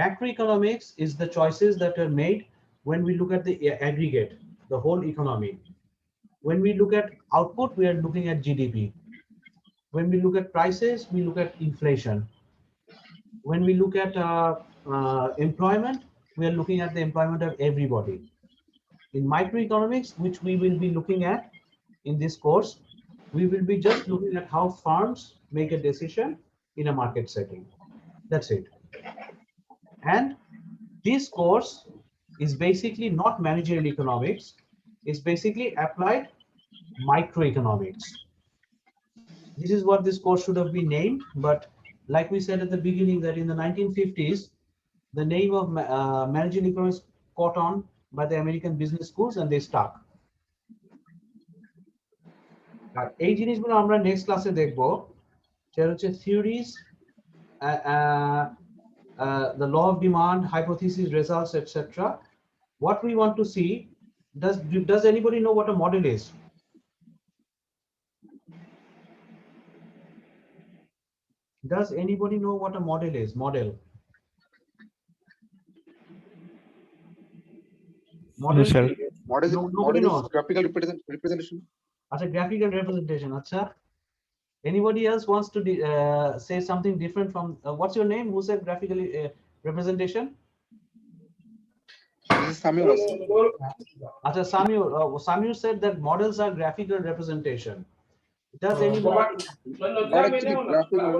Macroeconomics is the choices that are made when we look at the aggregate, the whole economy. When we look at output, we are looking at GDP. When we look at prices, we look at inflation. When we look at employment, we are looking at the employment of everybody. In microeconomics, which we will be looking at in this course, we will be just looking at how farms make a decision in a market setting. That's it. And this course is basically not managerial economics. It's basically applied microeconomics. This is what this course should have been named, but like we said at the beginning, that in the 1950s, the name of managerial economics caught on by the American business schools and they stuck. এই জিনিসগুলো আমরা next ক্লাসে দেখবো, সেটা হচ্ছে theories, the law of demand, hypothesis, results, etc. What we want to see, does anybody know what a model is? Does anybody know what a model is? Model. Model. Sir. Nobody knows. Graphical representation. Acha, graphical representation. Acha. Anybody else wants to say something different from? What's your name? Who said graphical representation? This is Samuel. Acha, Samuel said that models are graphical representation. Does anybody? Not actually graphical.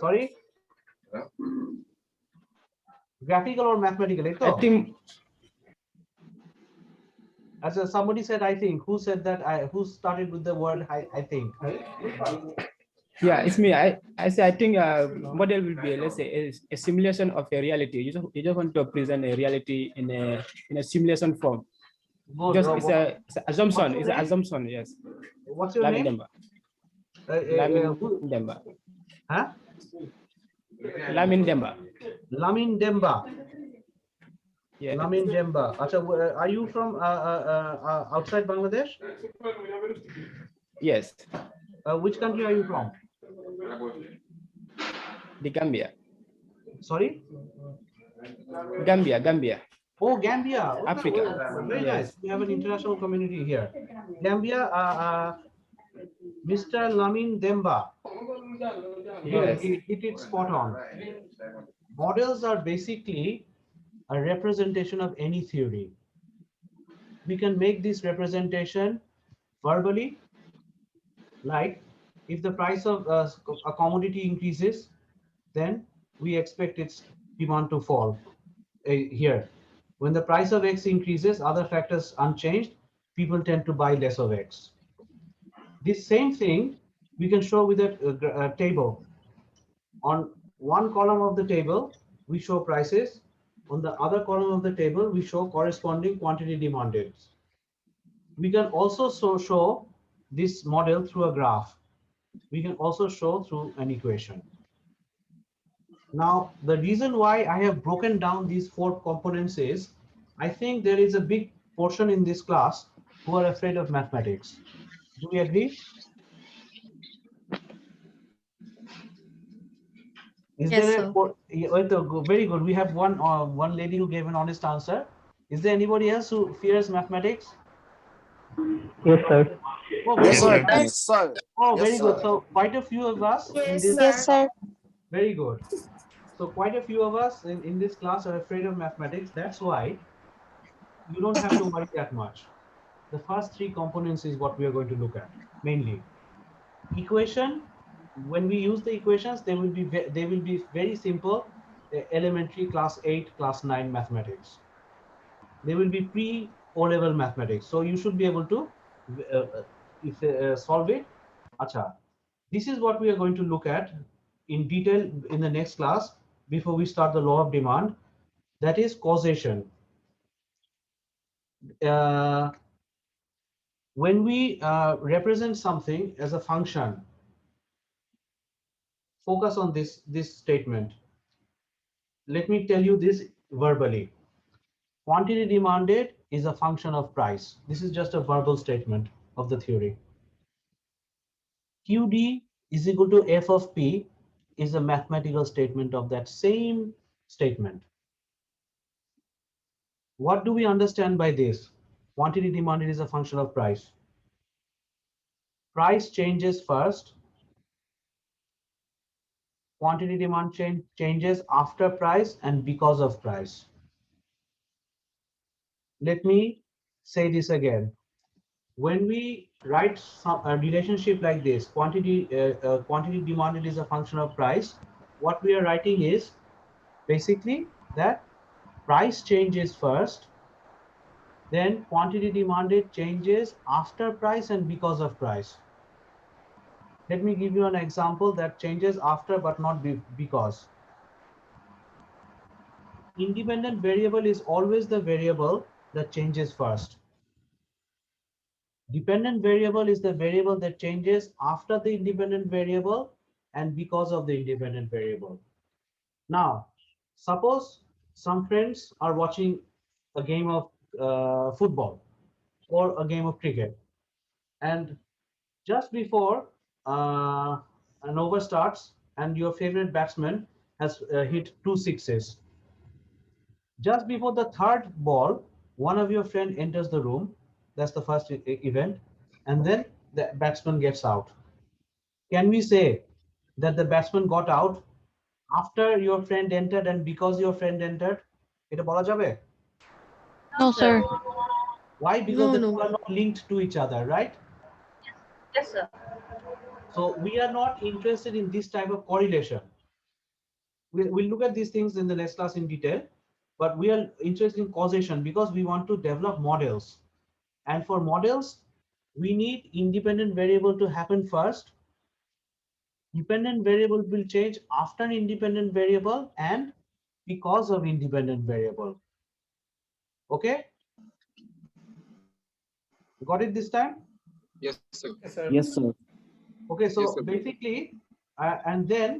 Sorry. Graphical or mathematical? I think. As somebody said, I think. Who said that? Who started with the word I think? Yeah, it's me. I think model will be, let's say, a simulation of a reality. You just want to present a reality in a simulation form. Good. Just it's an assumption. It's an assumption. Yes. What's your name? Demba. Huh? Lamin Demba. Lamin Demba. Yeah. Lamin Demba. Acha, are you from outside Bangladesh? Yes. Which country are you from? The Gambia. Sorry? Gambia. Oh, Gambia. Okay, Africa. very Yes. nice. We have an international community here. Gambia, Mr. Lamin Demba. Yes. Hit it spot on. Models are basically a representation of any theory. We can make this representation verbally, like if the price of a commodity increases, then we expect its demand to fall. Here, when the price of X increases, other factors unchanged, people tend to buy less of X. This same thing we can show with a table. On one column of the table, we show prices. On the other column of the table, we show corresponding quantity demanded. We can also show this model through a graph. We can also show through an equation. Now, the reason why I have broken down these 4 components is, I think there is a big portion in this class who are afraid of mathematics. Do we agree? Is Yes, there sir. very good. We have one lady who gave an honest answer. Is there anybody else who fears mathematics? Yes, sir. Oh, very Yes, good. sir. Yes, sir. Oh, Yes, very good. sir. So quite a few of us in this. Yes, sir. Very good. So quite a few of us in this class are afraid of mathematics. That's why you don't have to worry that much. The first 3 components is what we are going to look at mainly. Equation. When we use the equations, they will be very simple, elementary class 8, class 9 mathematics. They will be pre-O-level mathematics. So you should be able to solve it. Acha. This is what we are going to look at in detail in the next class before we start the law of demand. That is causation. When we represent something as a function, focus on this statement. Let me tell you this verbally. Quantity demanded is a function of price. This is just a verbal statement of the theory. QD is equal to F of P is a mathematical statement of that same statement. What do we understand by this? Quantity demanded is a function of price. Price changes first. Quantity demand changes after price and because of price. Let me say this again. When we write a relationship like this, quantity demanded is a function of price, what we are writing is basically that price changes first, then quantity demanded changes after price and because of price. Let me give you an example that changes after but not because. Independent variable is always the variable that changes first. Dependent variable is the variable that changes after the independent variable and because of the independent variable. Now, suppose some friends are watching a game of football or a game of cricket, and just before an over starts and your favorite batsman has hit 2 sixes, just before the 3rd ball, one of your friend enters the room. That's the first event, and then the batsman gets out. Can we say that the batsman got out after your friend entered and because your friend entered? এটা বলা যাবে? No, sir. Why? Because the No. two are not linked to each other, right? Yes, sir. So we are not interested in this type of correlation. We'll look at these things in the next class in detail, but we are interested in causation because we want to develop models. And for models, we need independent variable to happen first. Dependent variable will change after independent variable and because of independent variable. Okay? Got it this time? Yes, sir. Yes, sir. Okay, so Yes, sir. basically, and then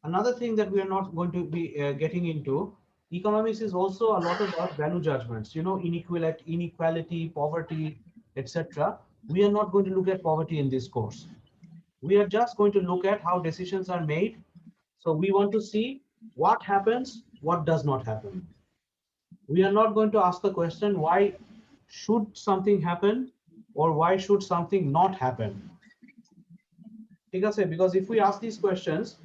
another thing that we are not going to be getting into Economics is also a lot about value judgments, you know, inequality, poverty, etc. We are not going to look at poverty in this course. We are just going to look at how decisions are made. So we want to see what happens, what does not happen. We are not going to ask the question, why should something happen or why should something not happen? Because if we ask these questions,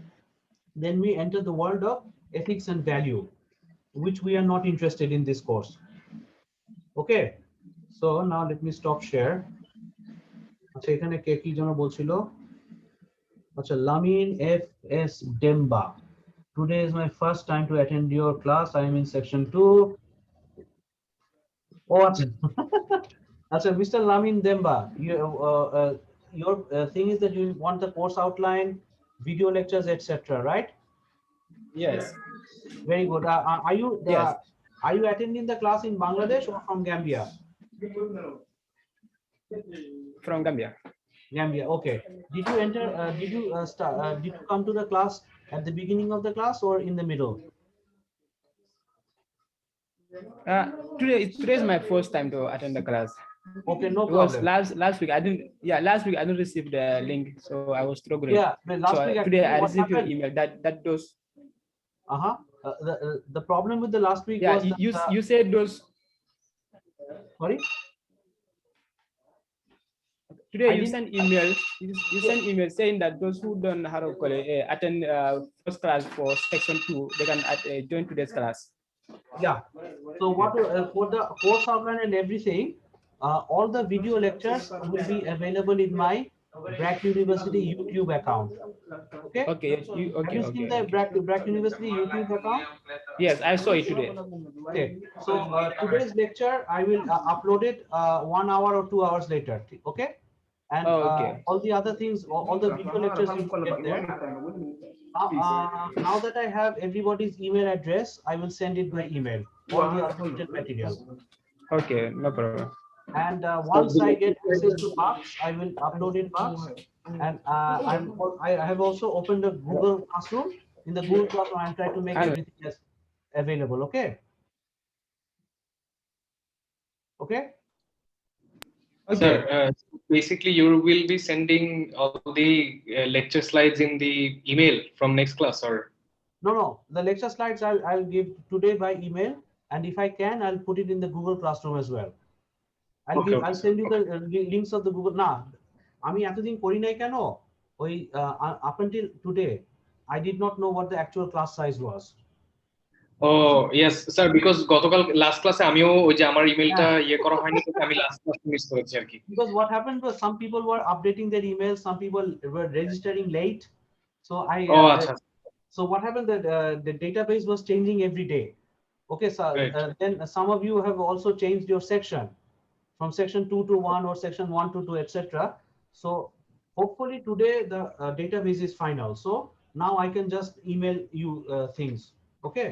then we enter the world of ethics and value, which we are not interested in this course. Okay, so now let me stop share. আচ্ছা এখানে কে কি যেন বলছিল? আচ্ছা Lamin FS Demba. Today is my first time to attend your class. I am in section 2. Oh, আচ্ছা আচ্ছা Mr. Lamin Demba, your thing is that you want the course outline, video lectures, etc., right? Yes. Very good. Yes. Are you attending the class in Bangladesh or from Gambia? From Gambia. Gambia. Okay. Did you enter? Did you come to the class at the beginning of the class or in the middle? Today is my first time to attend the class. Okay, no Because problem. last week I didn't. Yeah, last week I didn't receive the link, so I was struggling. Yeah, but last week today I what received your happened? email. That those. The problem with the last week Yeah, was you said those. Sorry. Today you sent email. You sent email saying that those who don't how to call it, attend first class for section 2, they can join today's class. Yeah. So what for the course outline and everything, all the video lectures will be available in my BRAC University YouTube account. Okay. Okay. Have you seen the BRAC University YouTube account? Yes, I saw it today. Okay. So today's lecture I will upload it 1 hour or 2 hours later. Okay. And all the other things, all the video lectures you will get there. Now that I have everybody's email address, I will send it by email, all the updated material. Okay, no problem. And once I get access to Box, I will upload in Box. And I have also opened a Google Classroom. In the Google Classroom, I'm trying to make everything as available. Okay. Okay. Sir, basically you will be sending all the lecture slides in the email from next class, or? No. The lecture slides I'll give today by email, and if I can, I'll put it in the Google Classroom as well. I'll send you the links of the Google. Nah, আমি এতদিন করি নাই কেন? ওই up until today, I did not know what the actual class size was. Oh yes, sir. Because গতকাল last class আমিও ওই যে আমার ইমেলটা ইয়ে করা হয়নি, তো আমি last class মিস করেছি আর কি. Because what happened was some people were updating their emails, some people were registering late. So so what happened that the database was changing every day. Okay, so then some of you have also changed your section from section 2 to 1 or section 1 to 2, etc. So hopefully today the database is final. So now I can just email you things. Okay.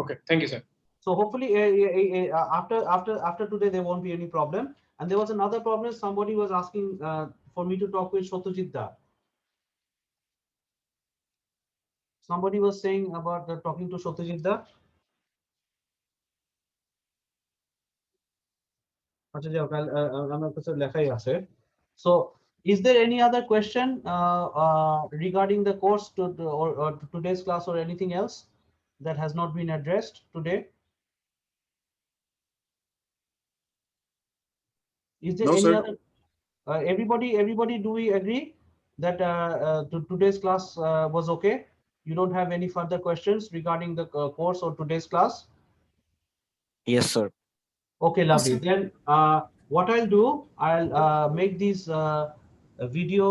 Okay. Thank you, sir. So hopefully after today there won't be any problem. And there was another problem. Somebody was asking for me to talk with Satyajit Da. Somebody was saying about talking to Satyajit Da. So is there any other question regarding the course or today's class or anything else that has not been addressed today? Is there any other? Everybody, do we agree that today's class was okay? You don't have any further questions regarding the course or today's class? Yes, sir. Okay, lovely. Then what I'll do, I'll make these video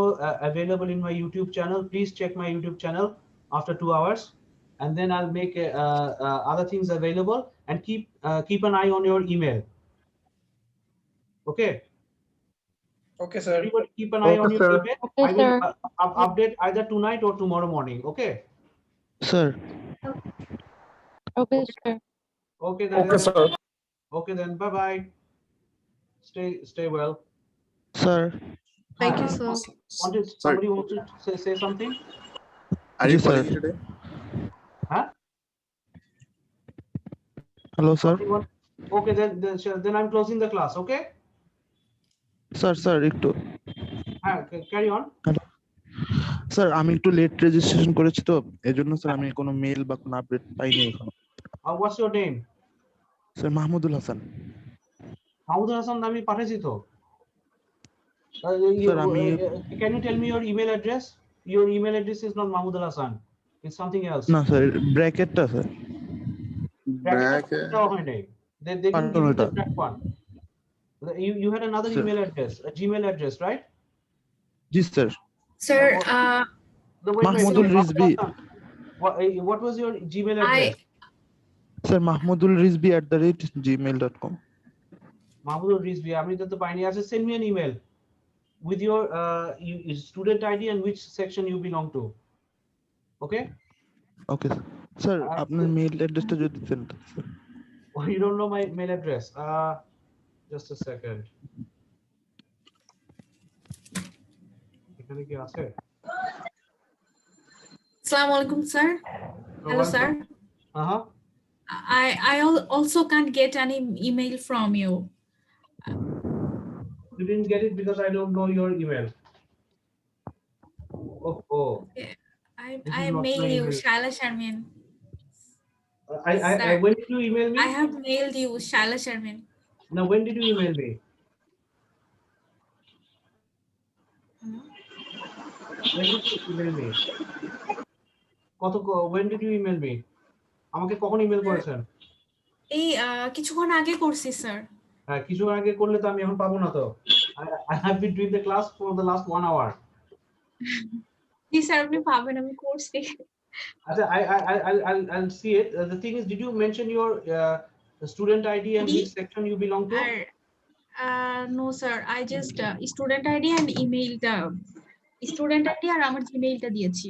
available in my YouTube channel. Please check my YouTube channel after 2 hours, and then I'll make other things available, and keep an eye on your email. Okay. Okay, sir. Everybody keep an eye on your email. Okay, I will update either tonight or tomorrow morning. Okay. Sir. Okay, sir. Okay then. Okay, sir. Okay then. Bye bye. Stay well. Sir. Thank you, sir. Somebody wants to say something? Are you calling me today? Huh? Hello, sir. Okay, then I'm closing the class. Okay. Sir, একটু Carry on. Sir আমি একটু late registration করেছি তো এজন্য sir আমি কোনো mail বা কোনো আপডেট পাইনি এখনো। What's your name? Sir Mahmudul Hasan. Mahmudul Hasan আমি পাঠিয়েছি তো। স্যার আমি Can you tell me your email address? Your email address is not Mahmudul Hasan. It's something else. না স্যার ব্র্যাকেটটা sir They didn't give you the correct one. You had another Sir. email address, a Gmail address, right? G sir Sir, Mahmudul Rizvi What was your Gmail address? Sir Mahmudul Rizvi @gmail.com Mahmudul Rizvi, আমি তো পাইনি আছে, send me an email with your student ID and which section you belong to. Okay? Okay sir আপনার mail অ্যাড্রেসটা যদি দেন। Oh, you don't know my mail address. Just a second. এখানে কি আছে? Assalamu alaikum, sir. Hello, sir. I also can't get any email from you. You didn't get it because I don't know your email. Oh. I mailed you, Shaila Sharmin. When did you email me? I have mailed you, Shaila Sharmin. Now, when did you email me? When did you email me? When did you email me? আমাকে কখন email করেছেন? এই কিছুক্ষণ আগে করছি sir. হ্যাঁ, কিছুক্ষণ আগে করলে তো আমি এখন পাবো না তো। I have been doing the class for the last 1 hour. G sir, আপনি পাবেন, আমি করছি। আচ্ছা, I'll see it. The thing is, did you mention your student ID and which section you belong to? No sir, I just student ID and email student ID আর আমার জিমেইলটা দিয়েছি।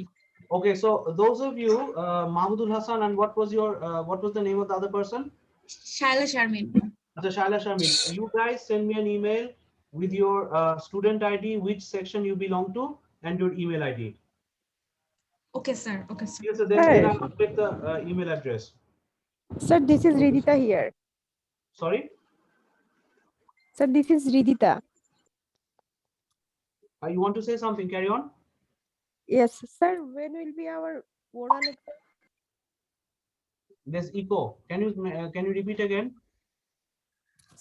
Okay, so those of you, Mahmudul Hasan, and what was the name of the other person? Shaila Sharmin. Shaila Sharmin. You guys send me an email with your student ID, which section you belong to, and your email ID. Okay, sir. Okay, sir. Yes, so then I'll update the email address. Sir, this is Ridita here. Sorry? Sir, this is Ridita. You want to say something? Carry on. Yes, sir. When will be our oral exam? There's echo. Can you repeat again?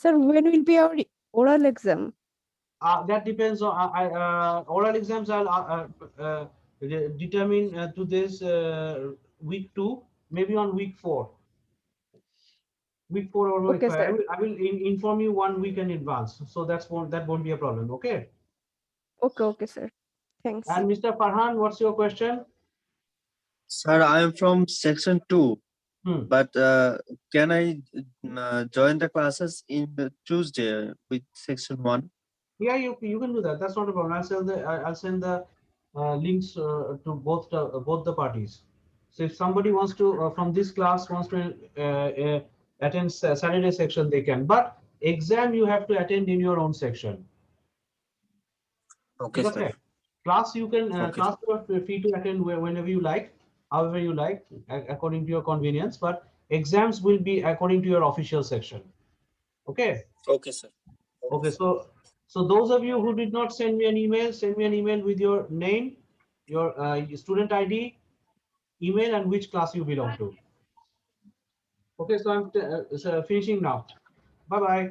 Sir, when will be our oral exam? That depends on oral exams. I'll determine to this week 2, maybe on week 4. Week 4 or week 5. I will inform you 1 week in advance, so that won't be a problem. Okay. Okay, sir. Thanks. And Mr. Farhan, what's your question? Sir, I am from section 2, but can I join the classes in the Tuesday with section 1? Yeah, you can do that. That's not a problem. I'll send the links to both the parties. So if somebody wants to from this class wants to attend Saturday section, they can. But exam you have to attend in your own section. Okay, sir. Class you can class you are free to attend whenever you like, however you like, according to your convenience. But exams will be according to your official section. Okay. Okay, sir. Okay, so those of you who did not send me an email, send me an email with your name, your student ID, email, and which class you belong to. Okay, so I'm finishing now. Bye-bye.